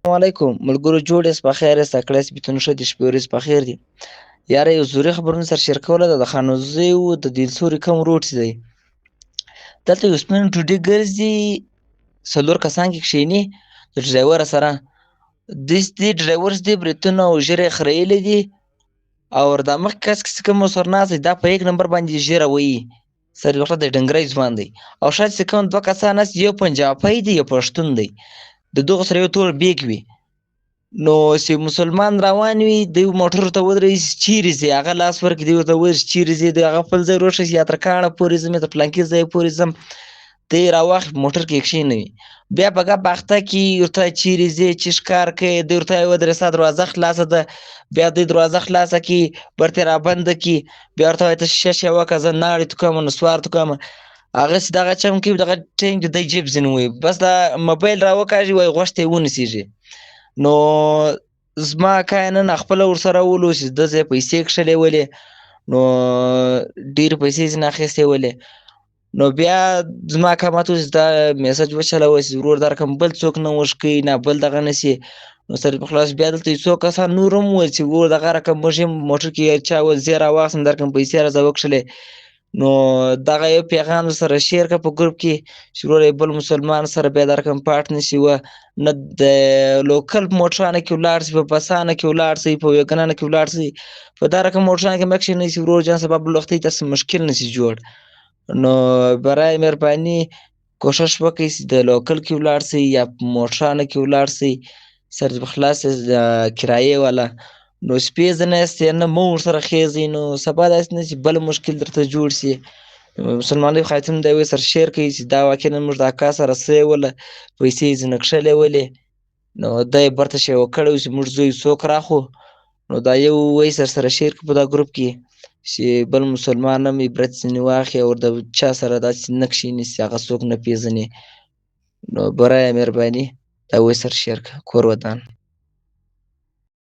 السلام علیکم ملګرو، جوړ یاست؟ په خیر یاست؟ کړی یاست بیتونه ښه دي؟ شپې ورځې په خیر دي؟ یاره یو ضروري خبرونه سره شیر کوله ده. د خانوزیو د دیلسوري کوم روډ چې دی، دلته یو سپین ډوډۍ ګرځي، څلور کسان کې کښېني د ډرایوره سره. دې ډرایور چې دی بریتونه او ږیره یې خریلي دي، او دا مخکې کس چې کوم ورسره ناست دی دا په 1 نمبر باندې ږیره وهي، سر وخته دی، ډنګری ځوان دی. او شاید چې کوم 2 کسان ناست دي، یو پنجابی دی یو پښتون دی، د دغو سره یو تور بیګ وي. نو چې مسلمان روان وي دوی موټر ته ودرېږي چې چیرې ځې، هغه لاس ورکړي، دوی ورته ووایي چې چیرې ځې، دوی هغه خپل ځای ورښیي، یا تر کاڼه پورې ځم یا تر فلانکي ځای پورې ځم، ته یې راواخلي موټر کې یې کښېنوي. بیا په ګپ اخته کي، ورته چیرې ځې، چې ښکار کوې، دوی ورته وایي ودرې ستا دروازه خلاصه ده. بیا دوی دروازه خلاصه کي، برته یې رابنده کي، بیا ورته وایي ته شیشه وکړه زه ناړې توکمه نسوار توکمه. هغه چې دغه چم کوي دغه ټیم کې دی جیب ځینې وایي بس دا موبایل راوکاږي، وایي غوږ ته یې ونیسېږي. نو زما اکا یې نن خپله ورسره ولو چې ده ځای پیسې کښلې ولې، نو ډېرې پیسې یې ځینې اخیستې ولې. نو بیا زما اکا ماته وویل چې دا میسج وچلوه چې ورور درکړم، بل څوک نه وښکوي نه بل دغه نه شي. نو سر په خلاص بیا دلته یو څو کسان نور هم وویل چې ورور دغه رقم موږ هم موټر کې چا وویل زه یې راواخلم درکړم پیسې راځه وکښلې. نو دغه یو پیغام سره شیر کړه په ګروپ کې چې وروره بل مسلمان سره بیا دا رقم پاټ نه شي، نه د لوکل موټرانو کې ولاړ شي، په بسانو کې ولاړ شي، په ویګنانو کې ولاړ شي، په دا رقم موټرانو کې مه کښېنئ چې ورور جان سبا بل وختي تاسو مشکل نه شي جوړ. نو برای مهرباني کوشش وکړئ چې د لوکل کې ولاړ شئ یا په موټرانو کې ولاړ شئ، سر په خلاص کرایې والا. نو شپې ځنه یاست نه مه ورسره خېژئ، نو سبا داسې نه چې بل مشکل درته جوړ شي. مسلمانۍ خاتم دی وایي سره شیر کوي چې دا واقعا موږ د اکا سره څه یې وله، پیسې یې ځینې کښلې ولې. نو ده یې برته شیوه کړی و چې موږ زوی څوک راخو. نو دا یو وایي سره شیر کړه په دا ګروپ کې چې بل مسلمان هم عبرت ځینې واخلي او د چا سره داسې نه کښېني چې هغه څوک نه پېژني. نو برای مهرباني دا وایي سره شیر کړه. کور ودان.